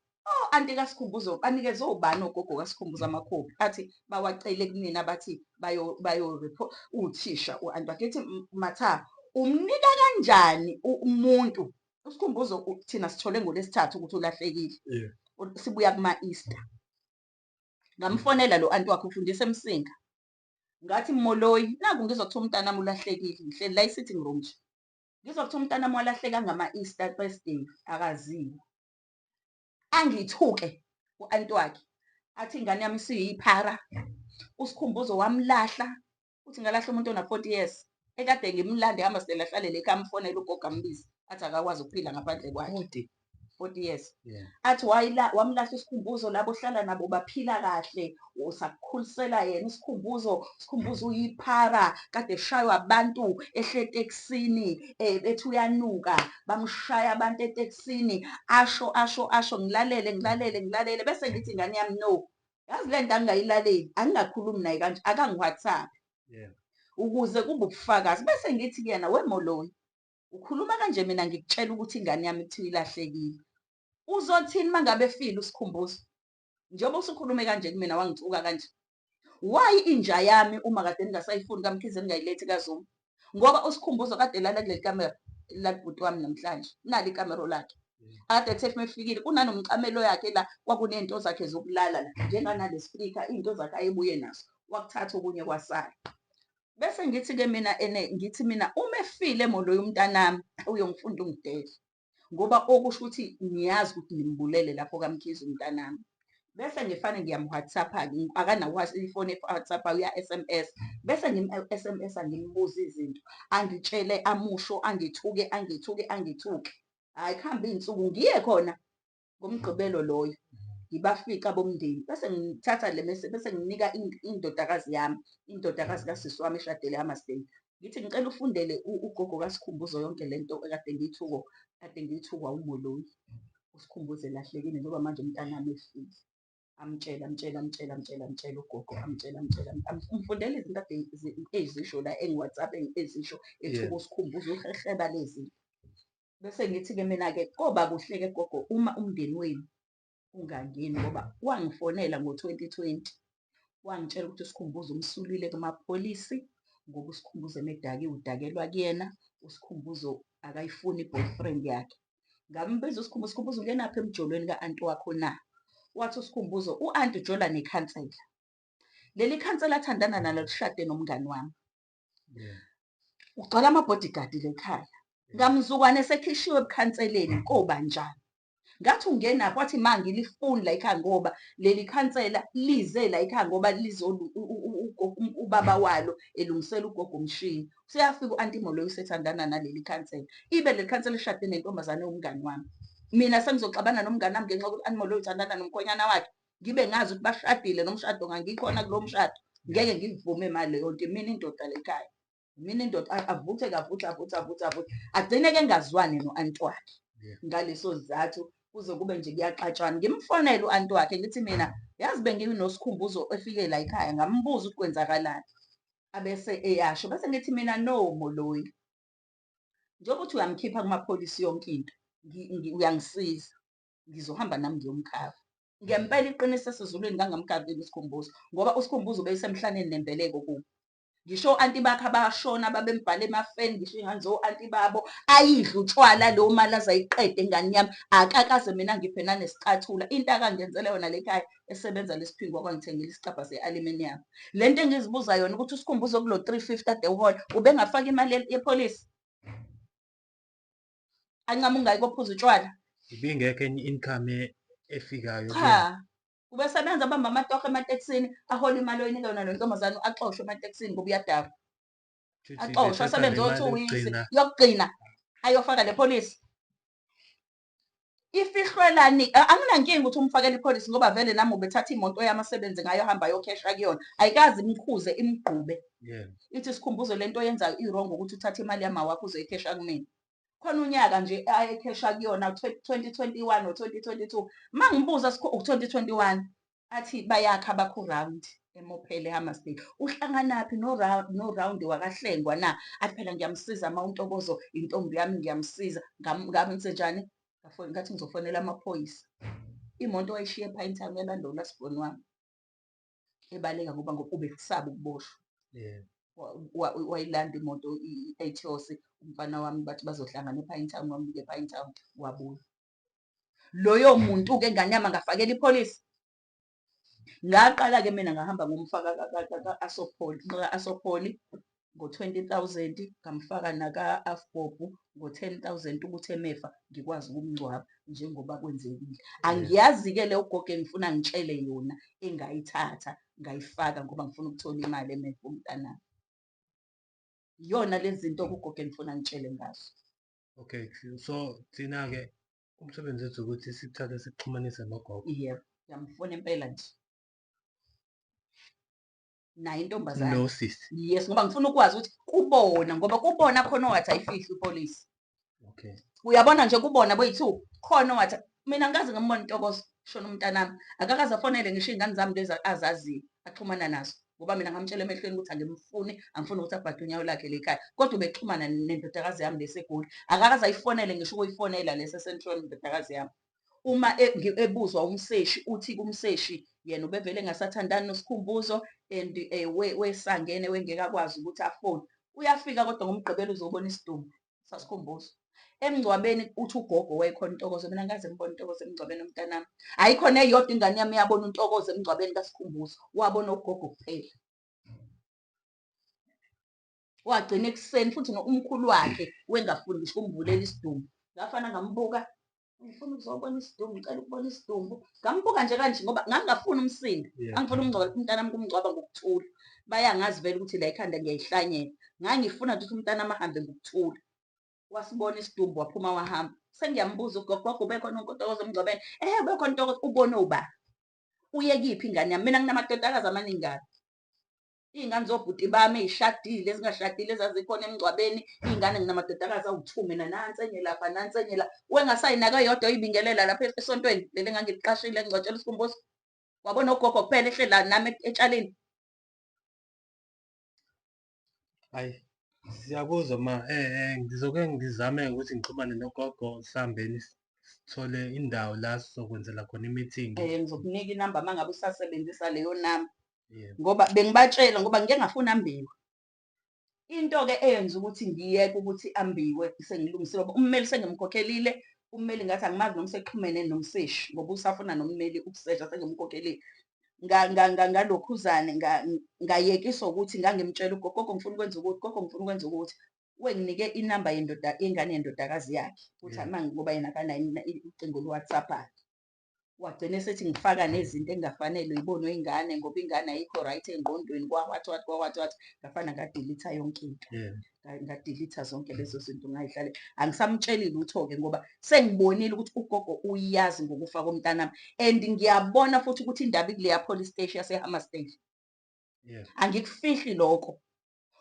anti kaSikhumbuzo banikeze obani ogogo kaSikhumbuzo amakhophi. Athi bawacele kumina bathi bayo report uthisha u-anti wakhe. Ngithi Matha umnika kanjani umuntu uSikhumbuzo thina sithole ngolesithathu ukuthi ulahlekile. Sibuya kuma-Easter. Ngamfonela lo anti wakhe ufundisa eMsinga. Ngathi Moloyi naku ngizothiwa umntanami ulahlekile ngihleli la e-sitting room nje. ngizwa kuthiwa umntanami walahleka ngama-Easter Thursday akaziwa. Angithuke u-anti wakhe athi ingane yami isiyiphara, uSikhumbuzo wamlahla, uthi ngalahla umuntu ona-40 years ekade ngimlande hamba sidela hlalele ekhaya amfonele ugogo ambize athi akakwazi ukuphila ngaphandle kwakhe. 40 years. Athi wamlahla uSikhumbuzo labo ohlala nabo baphila kahle, usakukhulisela yena uSikhumbuzo uyiphara, kade eshaywa abantu ehle etekisini, bethi uyanuka, bamshaya abantu etekisini, asho ngilalele bese ngithi ingane yami no. Yazi le nto angingayilaleli, angingakhulumi naye kanje, akangi-WhatsApp ukuze kube ubufakazi. Bese ngithi kuyena, wemoloyi, ukhuluma kanje mina ngikutshela ukuthi ingane yami kuthiwa ilahlekile. Uzothini mangabe efile uSikhumbuzo? Njengoba usukhulume kanje kumina wangithuka kanje. Why inja yami uma kade ningasayifuni kaMkhize ningayilethi kaZuma? Ngoba uSikhumbuzo kade lala kuleli kamera lalibhuti wami namhlanje. Nali ikamero lakhe. Ade ethi mefikile kunanomcamelo yakhe la kwakunento zakhe zokulala la. Njenganale speaker into zakhe ayebuye nazo. Wakuthatha okunye kwasala. Bese ngithi-ke mina uma efile emoloyi umntanami uyongifunda ungidele. Ngoba okusho ukuthi ngiyazi ukuthi ngimbulele lapho kaMkhize umntanami. Bese ngifane ngiyam-WhatsApp-a-ke, akanawo ifoni e-WhatsApp uya-SMS. Bese ngim-SMS ngimbuza izinto, angitshele amusho, angithuke. Hhayi kuhambe iy'nsuku ngiye khona ngomgqibelo loyo, ngibafica bomndeni. Bese ngithatha bese nginika indodakazi yami, indodakazi kasisi wami eshadele amaSteni. Ngithi ngicela ufundele ugogo kaSikhumbuzo yonke lento ekade ngiyithukwa umoloyi. uSikhumbuzo elahlekile njengoba manje umntanami efile. Amtshela ugogo, amtshela. Umfundela izinto kade ezisho la engi-WhatsApp ezisho ethuka uSikhumbuzo uheheba lezi. Bese ngithi-ke mina-ke koba kuhle-ke gogo uma umndeni wenu ungangeni ngoba wangifonela ngo-2020. Wangitshela ukuthi uSikhumbuzo umsulile kumapholisi ngoba uSikhumbuzo emedakiwe udakelwa kuyena. uSikhumbuzo akayifuni i-boyfriend yakhe. Ngambiza uSikhumbuzo ungenaphi emjolweni ka-anti wakho na? Wathi uSikhumbuzo u-anti ujola nekhansela. Leli khansela athandana nalo lishade nomngani wami. Ugcwala ama-bodyguard lekhaya. Ngamzukwane esekhishiwe ebukhanseleni kobanjani. Ngathi ungenaphi? Wathi ma ngilifuni la ekhaya ngoba leli khansela lize la ekhaya ngoba ubaba walo elungisela ugogo umshini. Useyafika u-anti Moloyi usethandana naleli khansela. Ibe leli khansela lishade nentombazane yomngani wami. Mina sengizoxabana nomngani wami ngenxa yokuthi u-anti Moloyi uthandana nomkhwenyana wakhe. Ngibe ngazi ukuthi bashadile nomshado ngangikhona kulowo mshado. Ngeke ngivume mali leyo nto. Mina indoda lekhaya. Mina indoda avuthe agcine-ke engazwani no-anti wakhe. Ngaleso sizathu kuze kube nje kuyaxatshwana. Ngimfonele u-anti wakhe ngithi mina yazi benginoSikhumbuzo efike la ekhaya ngambuza ukuthi kwenzakalani. Abese eyasho. Bese ngithi mina no Moloyi. Njengoba uthi uyamkhipha kumapholisi yonke into, uyangisiza. Ngizohamba nami ngiyomkhava. Ngempela iqiniso esizulwini ngangamkhavile uSikhumbuzo ngoba uSikhumbuzo beyisemhlaneni nembeleko kubo. Ngisho o-anti bakhe abashona babembhala emafeni, ngisho iy'ngane zo-anti babo ayidla utshwala leyo mali azayiqede ngane yami akakaze mina ngiphe nanesicathulo. Into akangenzela yona lekhaya esebenza lesiphingwa kwangithengela isicabha se-aluminium. Le nto engizibuza yona ukuthi uSikhumbuzo kulo 350 ade uhola ubengafaka imali yepholisi? Ancama ungayikophuza utshwala. Ibingekho enye income efikayo. Cha, ubesebenza abamba amatoho ematekisini ahola imali oyinika yona le ntombazane axoshwe ematekisini ngoba uyadakwa. Axoshwe asebenze o-2 weeks yokugcina ayofaka le pholisi. Ifihlwelani anginankinga ukuthi umfakele ipholisi ngoba vele nami ubethatha imoto yami asebenze ngayo ahamba ayokhesha kuyona. Ayikazi imkhuze imgqube. Ithi Sikhumbuzo lento oyenzayo i-wrong ukuthi uthathe imali yama wakho uzoyikhesha kumina. Khona unyaka nje ayekhesha kuyona 2021 or 2022. Mangibuza 2021 athi bayakha bakho round emophele Hammersdale. Uhlanganaphi no round wakahlengwa na? Athi phela ngiyamsiza uNtokozo intombi yami ngiyamsiza. Ngathi njani? Ngathi ngizofonela amaphoyisa. Imoto wayishiye ePinetown yalandwa ulasiboni wami. Ebaleka ngoba ubekusaba ukuboshwa. Wayilanda imoto i-Ethos umfana wami bathi bazohlangana ePinetown, wamubika ePinetown wabuya. Loyo muntu-ke ngane yami angafakela ipholisi. Ngaqala-ke mina ngahamba ngomfaka ka-Asopholi ngo-20,000 ngamfaka naka-Afbob ngo-10,000 ukuthi emefa ngikwazi ukumngcwaba njengoba kwenzekile. Angiyazi-ke leyo gogo engifuna ngitshele yona engayithatha ngayifaka ngoba ngifuna ukuthola imali emefa umntanami. Iyona lezi zinto ugogo engifuna ngitshele ngazo. Okay, so thina-ke umsebenzi wethu ukuthi sikuthathe sikuxhumanise nogogo. Yebo, ngiyamfuna impela nje. Naye intombazane. Nosisi. Yes, ngoba ngifuna ukwazi ukuthi kubona ngoba kubona khona ongathi ayifihli ipolisi. Okay. Uyabona nje kubona boyi-2 khona ongathi mina ngikaze ngambona Ntokozo shona umntanami. Akakaze afonele ngisho iy'ngane zami lezi azaziyo axhumana nazo ngoba mina ngamtshela emehlweni ukuthi angimfuni, angifuni ukuthi abhade unyawo lakhe lekhaya. Kodwa ubexhumana nendodakazi yami leseGoli. Akakaze ayifonele ngisho ukuyifonela lese-Central indodakazi yami. Uma ebuzwa umseshi uthi kumseshi yena ubevele engasathandani noSikhumbuzo and wesangene wengekakwazi ukuthi afone. Uyafika kodwa ngomgqibelo uzobona isidumbu saSikhumbuzo. Emngcwabeni uthi ugogo wayekhona uNtokozo, mina ngikaze ngibone uNtokozo emngcwabeni womntanami. Ayikhona eyodwa ingane yami yabona uNtokozo emngcwabeni kaSikhumbuzo, wabona ugogo kuphela. Wagcina ekuseni futhi umkhulu wakhe wengafuni ngisho ukumvulela isidumbu. Ngafana ngambuka, ngifuna ukuzobona isidumbu, ngicela ukubona isidumbu. Ngambuka nje kanje ngoba ngangingafuni umsindo. Angifuna umntanami kumngcwaba ngokuthula. Bayangazi vele ukuthi la ekhanda ngiyayihlanyela. Ngangifuna nje ukuthi umntanami ahambe ngokuthula. Wasibona isidumbu waphuma wahamba. Sengiyambuza ugogo ubekhona uNtokozo emngcwabeni. Ubekhona uNtokozo, ubone uba. Uye kiphi ingane yami? Mina nginamadodakazi amaningi kabi. Iy'ngane zobhuti bami ey'shadile ezingashadile ezazikhona emngcwabeni. Iy'ngane nginamadodakazi awu-2 mina nansi enye lapha nansi enye la. Wengasayinaka eyodwa oyibingelela lapha esontweni leli engangiliqashile ngingcwatshela uSikhumbuzo. Wabona ugogo kuphela ehlela nami etshaleni. Hayi, siyakuzwa ma. Ngizoke ngizame ukuthi ngixhumane nogogo sihambeni sithole indawo la sizokwenzela khona i-meeting. Ngizokunika inamba uma ngabe usasebenzisa leyo namba. Ngoba bengibatshela ngoba ngike ngafuna ambiwe. Into-ke eyenza ukuthi ngiyeke ukuthi ambiwe sengilungisile ummeli sengimkhokhelile. Ummeli ngathi angimazi noma sexhumene nomseshi ngoba usafuna nommeli ukusesha sengimkhokhelile. Ngalokhuzane ngayekiswa ukuthi ngangimtshela ugogo ngifuna ukwenza ukuthi, gogo ngifuna ukwenza ukuthi. Wenginike inamba yengane yendodakazi yakhe ukuthi ngoba yena akanayo ucingo lwe-WhatsApp-akhe. Wagcina esethi ngifaka nezinto engafanele uyibone ingane ngoba ingane ayikho right engqondweni kwawathi ngafana ngadelitha yonke into. Ngadelitha zonke lezo zinto ngayihlale. Angisamtsheli lutho-ke ngoba sengibonile ukuthi ugogo uyazi ngokufa komntanami and ngiyabona futhi ukuthi indaba ikuleya police station yase-Hammersdale. Angikufihli lokho.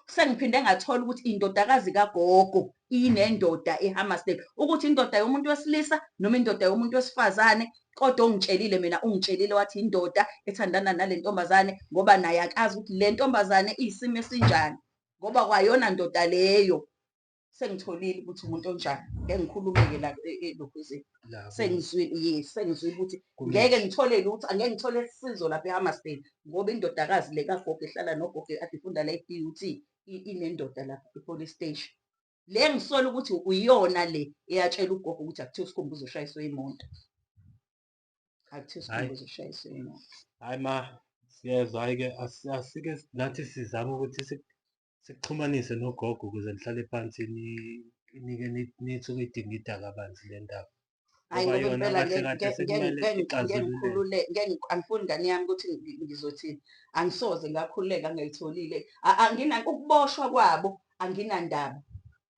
Sengiphinde ngathola ukuthi indodakazi kagogo inendoda eHammersdale ukuthi indoda yomuntu wesilisa noma indoda yomuntu wesifazane. Kodwa ungitshelile mina, ungitshelile wathi indoda ethandana nale ntombazane ngoba naye akazi ukuthi le ntombazane iyisimo esinjani ngoba kwayona ndoda leyo. Sengitholile ukuthi umuntu onjani. Ngeke ngikhulume-ke la elokhuzeni. Sengizwile sengizwile ukuthi ngeke ngithole lutho, angeke ngithole sizo lapha eHammersdale ngoba indodakazi le kagogo ehlala nogogo ade ifunda la e-DUT inendoda lapha e-police station. Le ngisola ukuthi uyiyona le eyatshela ugogo ukuthi akuthiwa uSikhumbuzo ushayiswe imoto. Akuthiwa uSikhumbuzo ushayiswe imoto. Hayi ma, siyezwa. Hhayi-ke asike nathi sizame ukuthi sikuxhumanise nogogo ukuze nihlale phansi nithi ukuyidingida kabanzi le ndaba. Hayi ngoba impela angifuni ingane yami ukuthi ngizothini. Angisoze ngakhululeka ngayitholile. Ukuboshwa kwabo anginandaba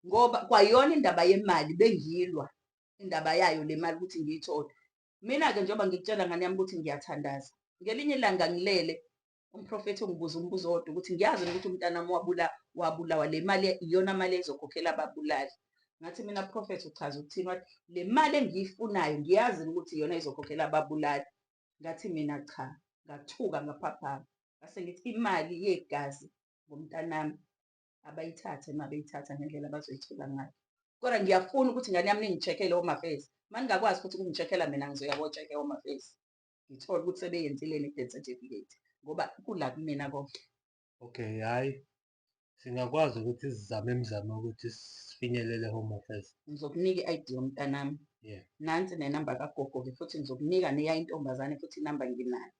ngoba kwayona indaba yemali bengiyilwa indaba yayo le mali ukuthi ngiyithole. Mina-ke njengoba ngikutshela ngane yami ukuthi ngiyathandaza. Ngelinye ilanga ngilele umprofethi ungibuza umbuzo wodwa ukuthi ngiyazi ukuthi umntanami wabulawa le mali iyona mali ezokhokhela ababulali. Ngathi mina Prophet uchaza ukuthini? Wathi le mali engiyifunayo ngiyazi ukuthi iyona ezokhokhela ababulali. Ngathi mina cha, ngathuka ngaphaphama. Ngase ngithi imali yegazi ngomntanami abayithathe mabeyithatha ngendlela abazoyithola ngayo. Kodwa ngiyafuna ukuthi ingane yami ningi-check-ele Home Affairs. Uma ningakwazi futhi ukungi-check-ela mina ngizoya ko-check e-Home Affairs. Ngithole ukuthi sebeyenzile ne-death certificate ngoba kula kumina konke. Okay, hhayi singakwazi ukuthi sizame imizamo ukuthi sifinyelele Home Affairs. Ngizokunika i-ID yomntanami. Nansi nenamba kagogo-ke futhi ngizokunika neya intombazane futhi inamba nginayo.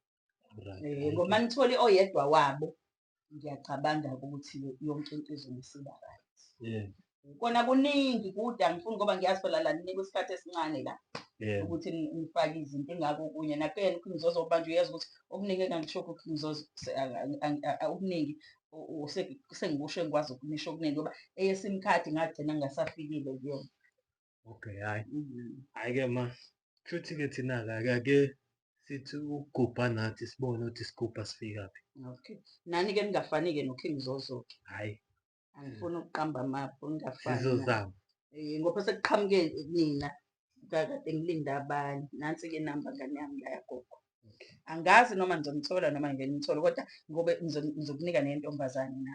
Ngoba nithole oyedwa wabo ngiyacabanga-ke ukuthi yonke into izobe isiba right. Yebo. Kona kuningi kude angifuni ngoba ngiyazi phela la ninikwa isikhathi esincane la Yebo. ukuthi ngifake izinto ingako okunye nakuyena uKing Zozo manje uyazi ukuthi okuningi engangisho kuKing Zozo okuningi sengikusho engikwazi ukunisho okuningi ngoba eyesim khadi ngagcina ngingasafikile kuyona. Okay, hhayi. Hhayi-ke ma, kushuthi-ke thina-ke ake sithi ukugubha nathi sibone ukuthi sigubha sifikaphi. Okay. Nani-ke ningafani-ke noKing Zozo-ke. Hhayi. Angifuni ukuqamba amapho ningafani. Sizozama. Ngoba sekuqhamuke nina kade ngilinda abanye. Nansi-ke inamba ngane yami la yagogo. Okay. Angazi noma ngizomthola noma ngeke ngimthole kodwa ngobe ngizokunika nentombazane na.